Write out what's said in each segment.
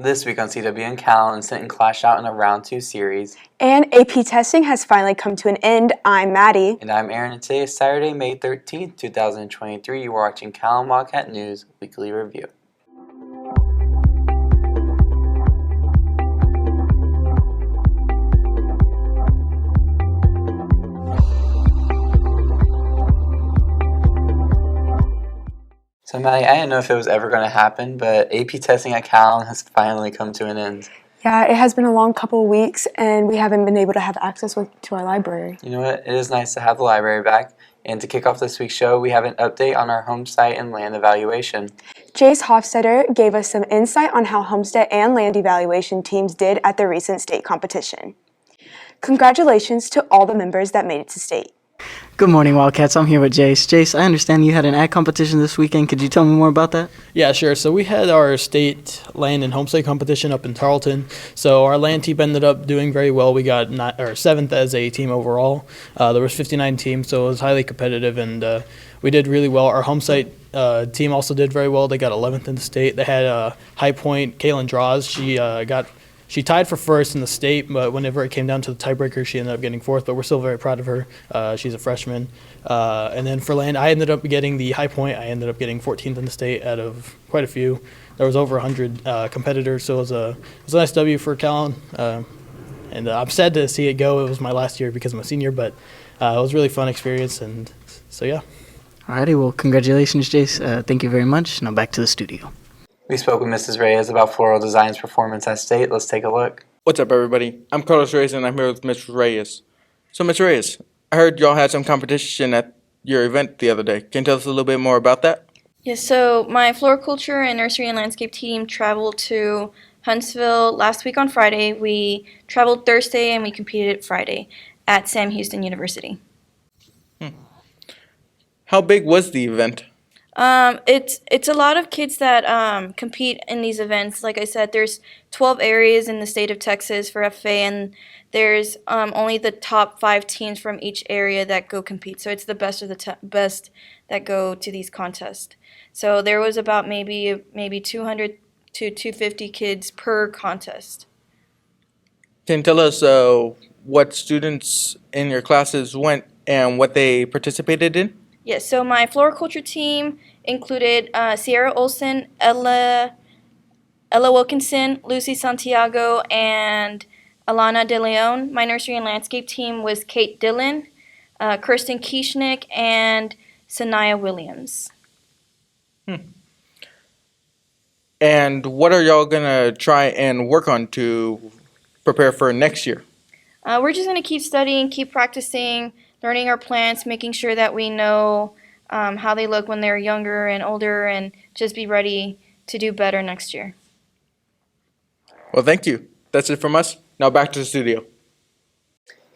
This week on CWN, Calallen sent and clashed out in a round 2 series. And AP testing has finally come to an end. I'm Maddie. And I'm Aaron, and today is Saturday, May 13th, 2023. You are watching Calallen Wildcat News Weekly Review. So Maddie, I didn't know if it was ever going to happen, but AP testing at Calallen has finally come to an end. Yeah, it has been a long couple of weeks, and we haven't been able to have access to our library. You know what? It is nice to have the library back. And to kick off this week's show, we have an update on our homestead and land evaluation. Jace Hofstetter gave us some insight on how homestead and land evaluation teams did at the recent state competition. Congratulations to all the members that made it to state. Good morning, Wildcats. I'm here with Jace. Jace, I understand you had an ag competition this weekend. Could you tell me more about that? Yeah, sure. So we had our state land and homestead competition up in Tarleton. So our land team ended up doing very well. We got 7th as a team overall. There was 59 teams, so it was highly competitive, and we did really well. Our homestead team also did very well. They got 11th in the state. They had High Point, Kaylin Draws. She tied for first in the state, but whenever it came down to the tiebreaker, she ended up getting 4th, but we're still very proud of her. She's a freshman. And then for land, I ended up getting the High Point. I ended up getting 14th in the state out of quite a few. There was over 100 competitors, so it was a nice W for Calallen. And I'm sad to see it go. It was my last year because I'm a senior, but it was a really fun experience, and so yeah. Alrighty, well, congratulations, Jace. Thank you very much. Now back to the studio. We spoke with Mrs. Reyes about Floral Design's performance at state. Let's take a look. What's up, everybody? I'm Carlos Reyes, and I'm here with Ms. Reyes. So, Ms. Reyes, I heard y'all had some competition at your event the other day. Can you tell us a little bit more about that? Yes, so my floriculture and nursery and landscape team traveled to Huntsville last week on Friday. We traveled Thursday, and we competed Friday at Sam Houston University. How big was the event? It's a lot of kids that compete in these events. Like I said, there's 12 areas in the state of Texas for FFA, and there's only the top 5 teams from each area that go compete. So it's the best of the best that go to these contests. So there was about maybe 200 to 250 kids per contest. Can you tell us what students in your classes went and what they participated in? Yes, so my floriculture team included Sierra Olsen, Ella Wilkinson, Lucy Santiago, and Alana De Leon. My nursery and landscape team was Kate Dillon, Kirsten Kieschnick, and Sanaya Williams. And what are y'all going to try and work on to prepare for next year? We're just going to keep studying, keep practicing, learning our plants, making sure that we know how they look when they're younger and older, and just be ready to do better next year. Well, thank you. That's it from us. Now back to the studio.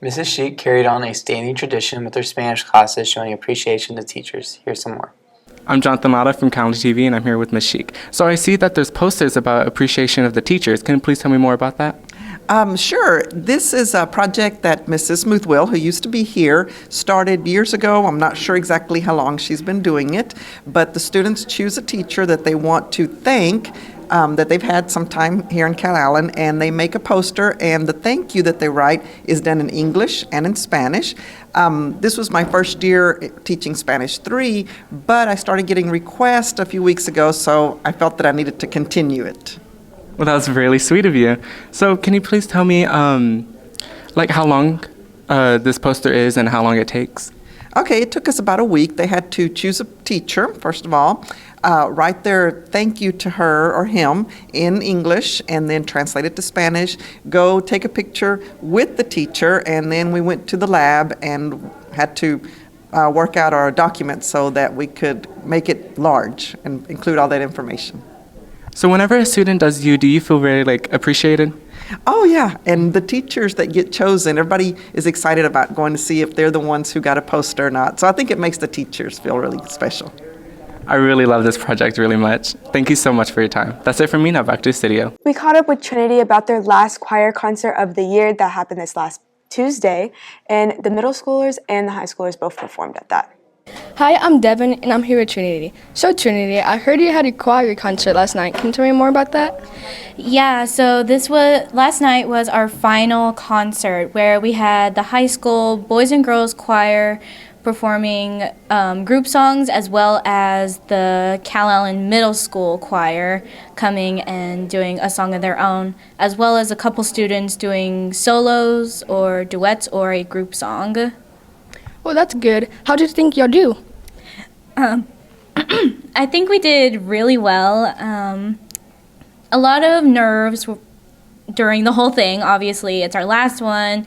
Mrs. Sheik carried on a standing tradition with her Spanish classes, showing appreciation to teachers. Here's some more. I'm Jonathan Lara from Calallen TV, and I'm here with Ms. Sheik. So I see that there's posters about appreciation of the teachers. Can you please tell me more about that? Sure. This is a project that Mrs. Smoothwell, who used to be here, started years ago. I'm not sure exactly how long she's been doing it, but the students choose a teacher that they want to thank, that they've had some time here in Calallen, and they make a poster, and the thank you that they write is done in English and in Spanish. This was my first year teaching Spanish 3, but I started getting requests a few weeks ago, so I felt that I needed to continue it. Well, that was really sweet of you. So can you please tell me, how long this poster is and how long it takes? Okay, it took us about a week. They had to choose a teacher, first of all, write their thank you to her or him in English, and then translate it to Spanish, go take a picture with the teacher, and then we went to the lab and had to work out our documents so that we could make it large and include all that information. So whenever a student does you, do you feel very, appreciated? Oh, yeah, and the teachers that get chosen, everybody is excited about going to see if they're the ones who got a poster or not. So I think it makes the teachers feel really special. I really love this project really much. Thank you so much for your time. That's it from me. Now back to the studio. We caught up with Trinity about their last choir concert of the year that happened this last Tuesday, and the middle schoolers and the high schoolers both performed at that. Hi, I'm Devin, and I'm here with Trinity. So, Trinity, I heard you had a choir concert last night. Can you tell me more about that? Yeah, so last night was our final concert where we had the high school boys and girls choir performing group songs, as well as the Calallen Middle School choir coming and doing a song of their own, as well as a couple students doing solos or duets or a group song. Well, that's good. How do you think you'll do? I think we did really well. A lot of nerves during the whole thing. Obviously, it's our last one,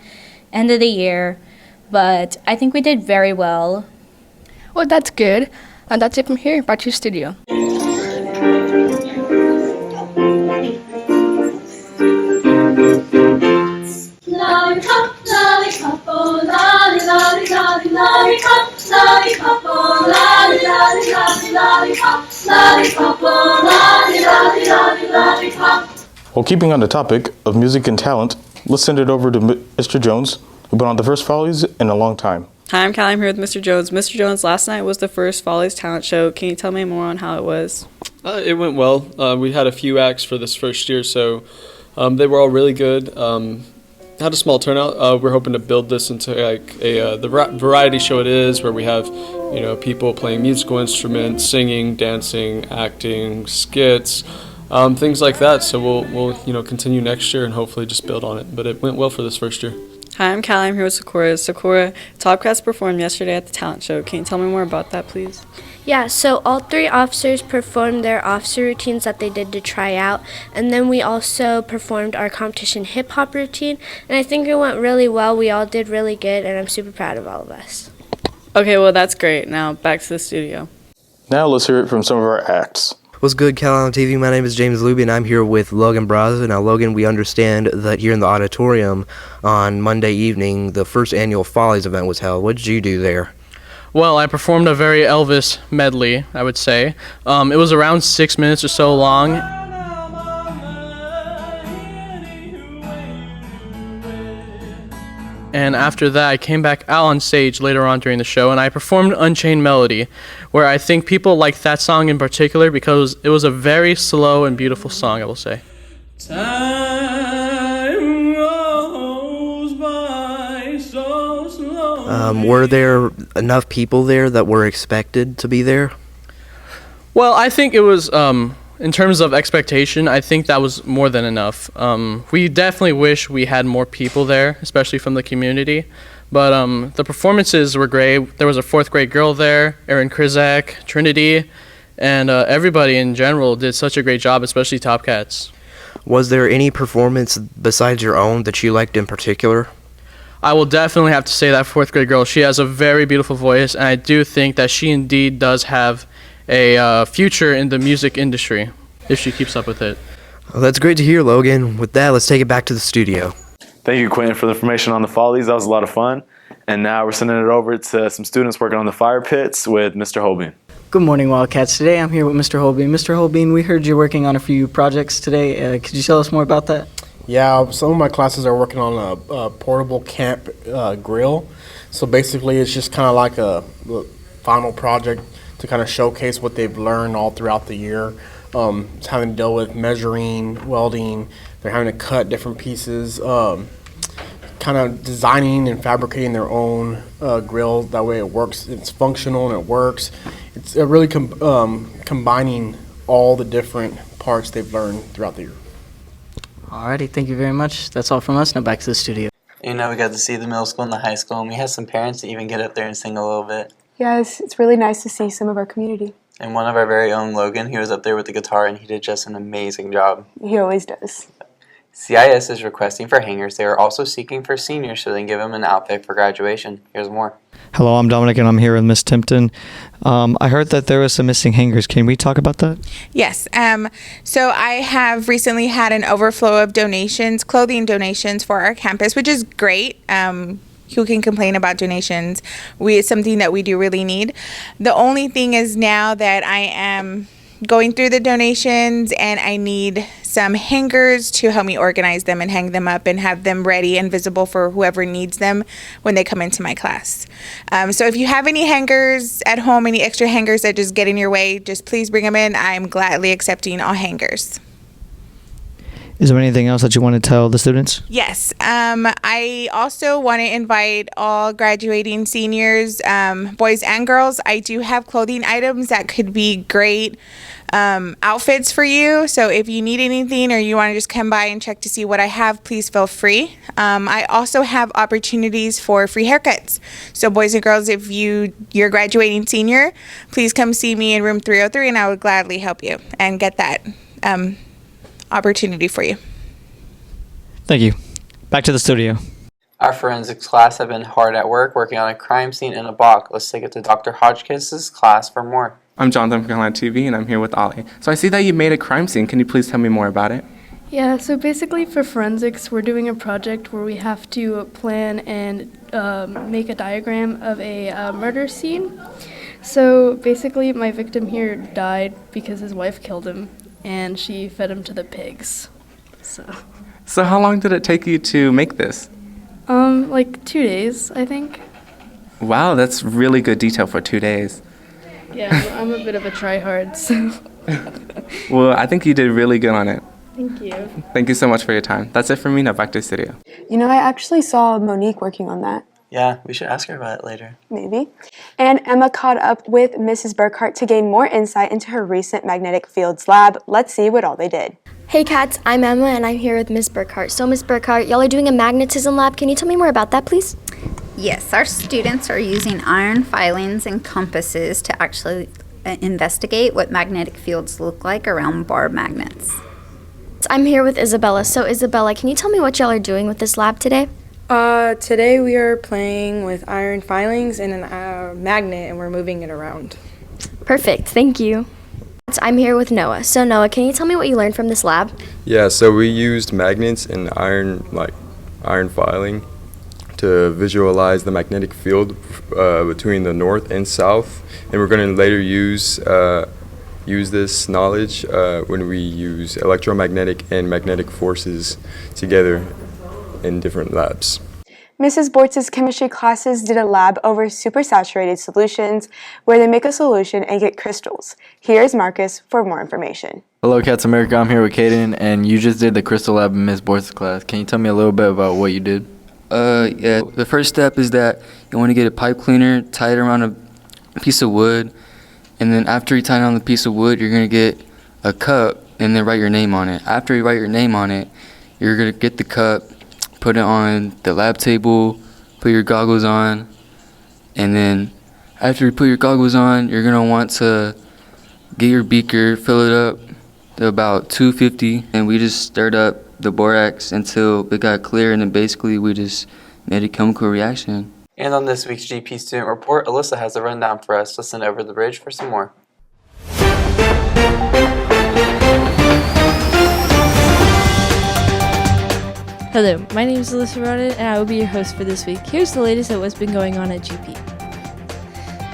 end of the year, but I think we did very well. Well, that's good. And that's it from here. Back to your studio. Lollipop, lollipop, oh lolly, lolly, lolly, lollipop, lollipop, oh lolly, lolly, lolly, lollipop, lollipop, oh lolly, lolly, lolly, lollipop. Well, keeping on the topic of music and talent, let's send it over to Mr. Jones, who's been on the first Follies in a long time. Hi, I'm Callie. I'm here with Mr. Jones. Mr. Jones, last night was the first Follies talent show. Can you tell me more on how it was? It went well. We had a few acts for this first year, so they were all really good. Had a small turnout. We're hoping to build this into like the variety show it is, where we have people playing musical instruments, singing, dancing, acting, skits, things like that. So we'll continue next year and hopefully just build on it. But it went well for this first year. Hi, I'm Callie. I'm here with Sakura. Sakura, Topcats performed yesterday at the talent show. Can you tell me more about that, please? Yeah, so all three officers performed their officer routines that they did to try out, and then we also performed our competition hip-hop routine, and I think it went really well. We all did really good, and I'm super proud of all of us. Okay, well, that's great. Now, back to the studio. Now let's hear it from some of our acts. What's good, Calallen TV? My name is James Luby, and I'm here with Logan Braza. Now, Logan, we understand that here in the auditorium on Monday evening, the first annual Follies event was held. What did you do there? Well, I performed a very Elvis medley, I would say. It was around 6 minutes or so long. And after that, I came back out on stage later on during the show, and I performed Unchained Melody, where I think people liked that song in particular because it was a very slow and beautiful song, I will say. Time goes by so slow. Were there enough people there that were expected to be there? Well, I think it was, in terms of expectation, I think that was more than enough. We definitely wish we had more people there, especially from the community. But the performances were great. There was a 4th grade girl there, Erin Krizak, Trinity, and everybody in general did such a great job, especially Topcats. Was there any performance besides your own that you liked in particular? I will definitely have to say that 4th grade girl. She has a very beautiful voice, and I do think that she indeed does have a future in the music industry if she keeps up with it. Well, that's great to hear, Logan. With that, let's take it back to the studio. Thank you, Quentin, for the information on the Follies. That was a lot of fun. And now we're sending it over to some students working on the fire pits with Mr. Holbein. Good morning, Wildcats. Today I'm here with Mr. Holbein. Mr. Holbein, we heard you're working on a few projects today. Could you tell us more about that? Yeah, some of my classes are working on a portable camp grill. So basically it's just kind of like a final project to kind of showcase what they've learned all throughout the year. It's having to deal with measuring, welding, they're having to cut different pieces, kind of designing and fabricating their own grill. That way it works, it's functional and it works. It's really combining all the different parts they've learned throughout the year. Alrighty, thank you very much. That's all from us. Now back to the studio. We got to see the middle school and the high school, and we had some parents that even get up there and sing a little bit. Yes, it's really nice to see some of our community. And one of our very own, Logan, he was up there with the guitar, and he did just an amazing job. He always does. CIS is requesting for hangers. They are also seeking for seniors so they can give them an outfit for graduation. Here's more. Hello, I'm Dominic, and I'm here with Miss Timpton. I heard that there was some missing hangers. Can we talk about that? Yes. So I have recently had an overflow of donations, clothing donations for our campus, which is great. Who can complain about donations? It's something that we do really need. The only thing is now that I am going through the donations, and I need some hangers to help me organize them and hang them up and have them ready and visible for whoever needs them when they come into my class. So if you have any hangers at home, any extra hangers that just get in your way, just please bring them in. I'm gladly accepting all hangers. Is there anything else that you want to tell the students? Yes. I also want to invite all graduating seniors, boys and girls. I do have clothing items that could be great outfits for you. So if you need anything or you want to just come by and check to see what I have, please feel free. I also have opportunities for free haircuts. So boys and girls, if you're graduating senior, please come see me in room 303 and I would gladly help you and get that opportunity for you. Thank you. Back to the studio. Our forensics class have been hard at work working on a crime scene in a block. Let's take it to Dr. Hodgkiss' class for more. I'm Jonathan from Calallen TV, and I'm here with Ollie. So I see that you made a crime scene. Can you please tell me more about it? Yeah, so basically for forensics, we're doing a project where we have to plan and make a diagram of a murder scene. So basically my victim here died because his wife killed him, and she fed him to the pigs. So how long did it take you to make this? Like 2 days, I think. Wow, that's really good detail for 2 days. Yeah, I'm a bit of a tryhard, so. Well, I think you did really good on it. Thank you. Thank you so much for your time. That's it for me. Now back to the studio. You know, I actually saw Monique working on that. Yeah, we should ask her about it later. Maybe. And Emma caught up with Mrs. Burkhart to gain more insight into her recent magnetic fields lab. Let's see what all they did. Hey cats, I'm Emma and I'm here with Ms. Burkhart. So Ms. Burkhart, y'all are doing a magnetism lab. Can you tell me more about that, please? Yes, our students are using iron filings and compasses to actually investigate what magnetic fields look like around bar magnets. I'm here with Isabella. So Isabella, can you tell me what y'all are doing with this lab today? Today we are playing with iron filings and a magnet, and we're moving it around. Perfect, thank you. I'm here with Noah. So Noah, can you tell me what you learned from this lab? Yeah, so we used magnets and iron filing to visualize the magnetic field between the north and south, and we're going to later use this knowledge when we use electromagnetic and magnetic forces together in different labs. Mrs. Bortz's chemistry classes did a lab over supersaturated solutions where they make a solution and get crystals. Here's Marcus for more information. Hello Cats America, I'm here with Kaden, and you just did the crystal lab in Ms. Bortz's class. Can you tell me a little bit about what you did? Yeah, the first step is that you want to get a pipe cleaner, tie it around a piece of wood, and then after you tie it on the piece of wood, you're going to get a cup and then write your name on it. After you write your name on it, you're going to get the cup, put it on the lab table, put your goggles on, and then after you put your goggles on, you're going to want to get your beaker, fill it up to about 250, and we just stirred up the borax until it got clear, and then basically we just made a chemical reaction. And on this week's GP Student Report, Alyssa has a rundown for us. Listen over the bridge for some more. Hello, my name is Alyssa Ronan, and I will be your host for this week. Here's the latest of what's been going on at GP.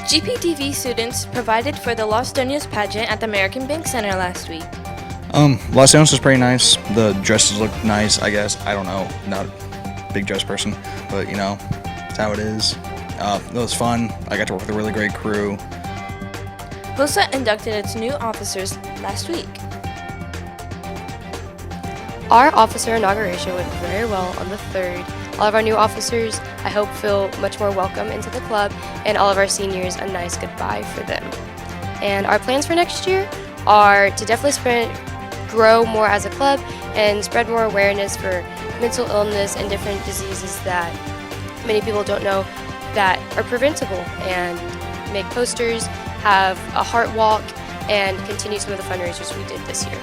GPTV students provided for the Los Doños pageant at the American Bank Center last week. Los Angeles was pretty nice. The dresses looked nice, I guess. I don't know, not a big dress person, but you know, that's how it is. It was fun. I got to work with a really great crew. HOSA inducted its new officers last week. Our officer inauguration went very well on the 3rd. All of our new officers, I hope, feel much more welcome into the club, and all of our seniors, a nice goodbye for them. And our plans for next year are to definitely grow more as a club and spread more awareness for mental illness and different diseases that many people don't know that are preventable, and make posters, have a heart walk, and continue some of the fundraisers we did this year.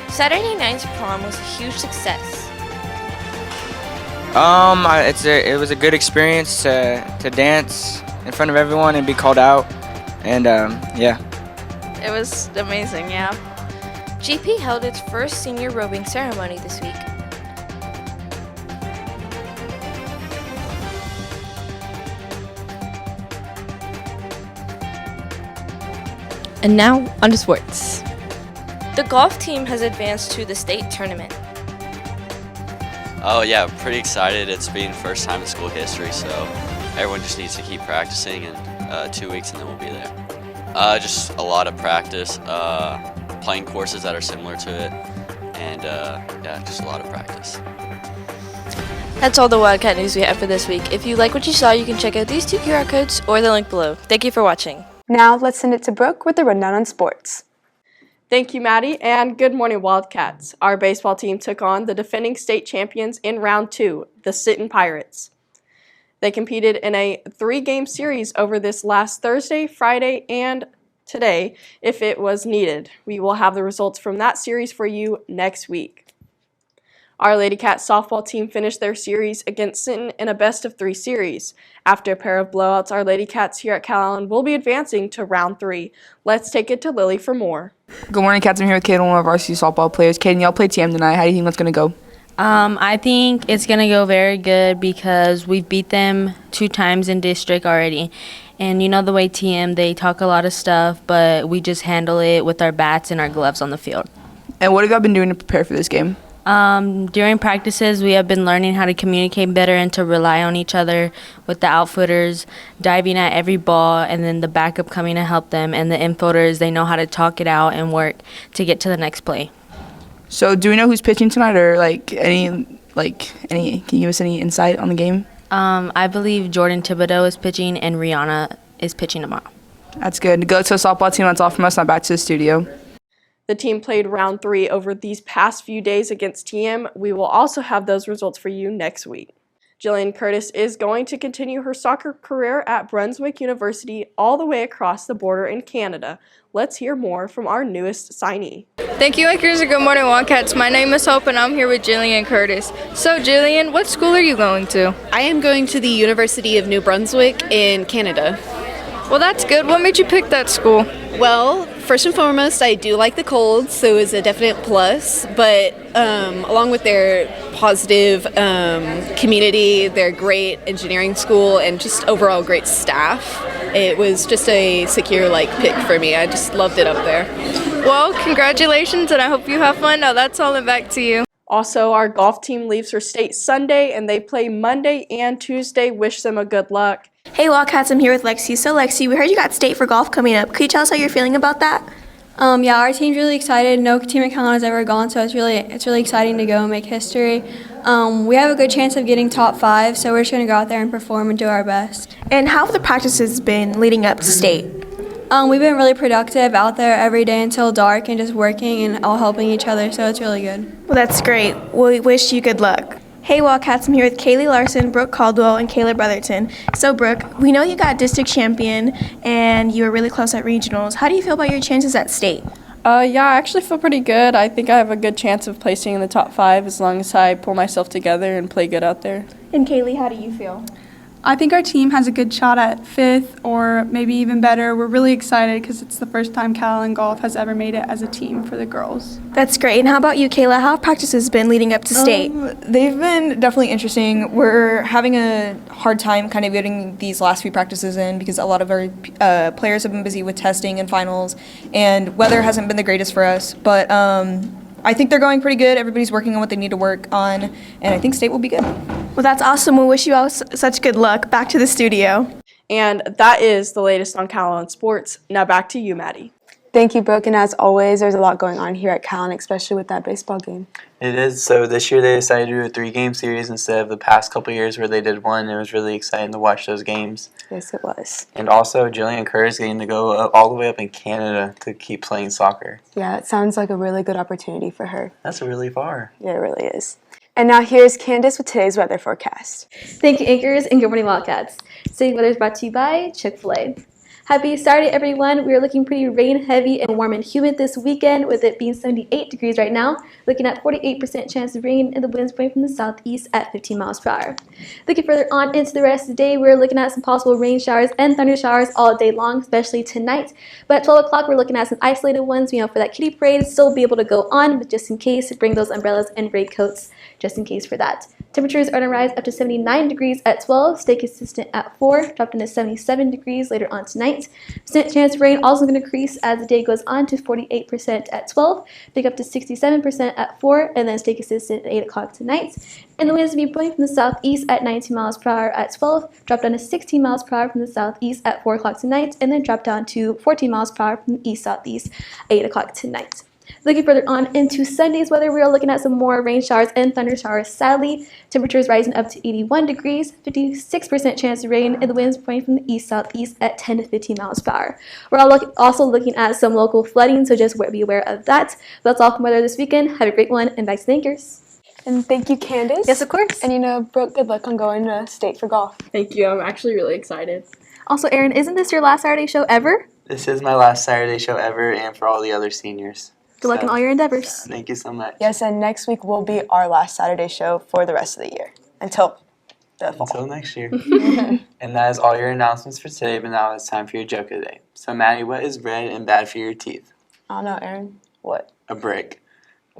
Saturday night's prom was a huge success. It was a good experience to dance in front of everyone and be called out, and yeah. It was amazing, yeah. GP held its first senior robing ceremony this week. And now, on to sports. The golf team has advanced to the state tournament. Oh yeah, pretty excited. It's been first time in school history, so everyone just needs to keep practicing, and 2 weeks and then we'll be there. Just a lot of practice, playing courses that are similar to it, and yeah, just a lot of practice. That's all the Wildcat news we have for this week. If you like what you saw, you can check out these 2 QR codes or the link below. Thank you for watching. Now let's send it to Brooke with the rundown on sports. Thank you, Maddie, and good morning, Wildcats. Our baseball team took on the defending state champions in round 2, the Sinton Pirates. They competed in a 3-game series over this last Thursday, Friday, and today, if it was needed. We will have the results from that series for you next week. Our Lady Cats softball team finished their series against Sinton in a best-of-3 series. After a pair of blowouts, our Lady Cats here at Calallen will be advancing to round 3. Let's take it to Lily for more. Good morning, Cats. I'm here with Kaden, one of our varsity softball players. Kaden, y'all play TM tonight. How do you think that's going to go? I think it's going to go very good because we've beat them 2 times in district already. And you know the way TM, they talk a lot of stuff, but we just handle it with our bats and our gloves on the field. And what have y'all been doing to prepare for this game? During practices, we have been learning how to communicate better and to rely on each other with the outfitters, diving at every ball, and then the backup coming to help them. And the infielders, they know how to talk it out and work to get to the next play. So do we know who's pitching tonight, or can you give us any insight on the game? I believe Jordan Thibodeau is pitching and Rihanna is pitching tomorrow. That's good. Go to the softball team. That's all from us. Now back to the studio. The team played round 3 over these past few days against TM. We will also have those results for you next week. Jillian Curtis is going to continue her soccer career at Brunswick University all the way across the border in Canada. Let's hear more from our newest signee. Thank you, Anchors, and good morning, Wildcats. My name is Hope, and I'm here with Jillian Curtis. So, Jillian, what school are you going to? I am going to the University of New Brunswick in Canada. Well, that's good. What made you pick that school? Well, first and foremost, I do like the cold, so it's a definite plus. But along with their positive community, their great engineering school, and just overall great staff, it was just a secure pick for me. I just loved it up there. Well, congratulations, and I hope you have fun. Now that's all, and back to you. Also, our golf team leaves for state Sunday, and they play Monday and Tuesday. Wish them a good luck. Hey Wildcats, I'm here with Lexi. So Lexi, we heard you got state for golf coming up. Could you tell us how you're feeling about that? Yeah, our team's really excited. No team in Calallen has ever gone, so it's really exciting to go and make history. We have a good chance of getting top 5, so we're just going to go out there and perform and do our best. And how have the practices been leading up to state? We've been really productive out there every day until dark and just working and all helping each other, so it's really good. Well, that's great. We wish you good luck. Hey Wildcats, I'm here with Kaylee Larson, Brooke Caldwell, and Kayla Brotherton. So Brooke, we know you got district champion and you were really close at regionals. How do you feel about your chances at state? Yeah, I actually feel pretty good. I think I have a good chance of placing in the top 5 as long as I pull myself together and play good out there. And Kaylee, how do you feel? I think our team has a good shot at 5th or maybe even better. We're really excited because it's the first time Calallen Golf has ever made it as a team for the girls. That's great. And how about you, Kayla? How have practices been leading up to state? They've been definitely interesting. We're having a hard time kind of getting these last few practices in because a lot of our players have been busy with testing and finals, and weather hasn't been the greatest for us. But I think they're going pretty good. Everybody's working on what they need to work on, and I think state will be good. Well, that's awesome. We wish you all such good luck. Back to the studio. And that is the latest on Calallen Sports. Now back to you, Maddie. Thank you, Brooke. And as always, there's a lot going on here at Calallen, especially with that baseball game. It is. So this year they decided to do a 3-game series instead of the past couple years where they did 1. It was really exciting to watch those games. Yes, it was. And also Jillian Curtis getting to go all the way up in Canada to keep playing soccer. Yeah, it sounds like a really good opportunity for her. That's really far. Yeah, it really is. And now here's Candace with today's weather forecast. Thank you, Anchors, and good morning, Wildcats. Today's weather is brought to you by Chick-fil-A. Happy Saturday, everyone. We are looking pretty rain-heavy and warm and humid this weekend, with it being 78 degrees right now, looking at 48% chance of rain, and the winds blowing from the southeast at 15 miles per hour. Looking further on into the rest of the day, we're looking at some possible rain showers and thunder showers all day long, especially tonight. But at 12 o'clock, we're looking at some isolated ones, for that kiddie parade still be able to go on, but just in case, bring those umbrellas and raincoats. just in case for that. Temperatures are going to rise up to 79 degrees at 12, stay consistent at 4, drop down to 77 degrees later on tonight. Percent chance of rain also going to increase as the day goes on to 48% at 12, pick up to 67% at 4, and then stay consistent at 8 o'clock tonight. And the winds will be blowing from the southeast at 19 miles per hour at 12, drop down to 16 miles per hour from the southeast at 4 o'clock tonight, and then drop down to 14 miles per hour from the east-southeast at 8 o'clock tonight. Looking further on into Sunday's weather, we are looking at some more rain showers and thunder showers. Sadly, temperatures rising up to 81 degrees, 56% chance of rain, and the winds blowing from the east-southeast at 10 to 15 miles per hour. We're also looking at some local flooding, so just be aware of that. But that's all from weather this weekend. Have a great one, and back to the anchors. And thank you, Candace. Yes, of course. And Brooke, good luck on going to state for golf. Thank you. I'm actually really excited. Also, Erin, isn't this your last Saturday show ever? This is my last Saturday show ever, and for all the other seniors. Good luck in all your endeavors. Thank you so much. Yes, and next week will be our last Saturday show for the rest of the year until the fall. Until next year. And that is all your announcements for today, but now it's time for your joke of the day. So, Maddie, what is red and bad for your teeth? I don't know, Erin. What? A brick.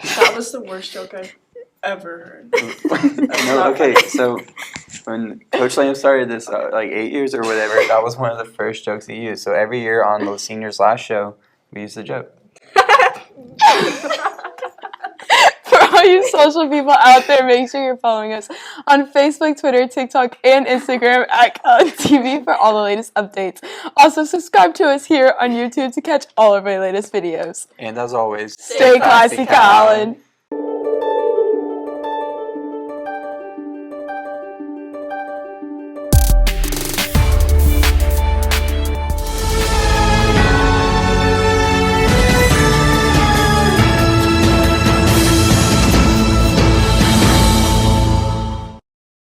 That was the worst joke I've ever heard. No, okay, so when Coach Lamb started this, 8 years or whatever, that was one of the first jokes he used. So every year on the seniors' last show, we used the joke. For all you social people out there, make sure you're following us on Facebook, Twitter, TikTok, and Instagram at CalallenTV for all the latest updates. Also, subscribe to us here on YouTube to catch all of our latest videos. And as always, stay classy, Calallen.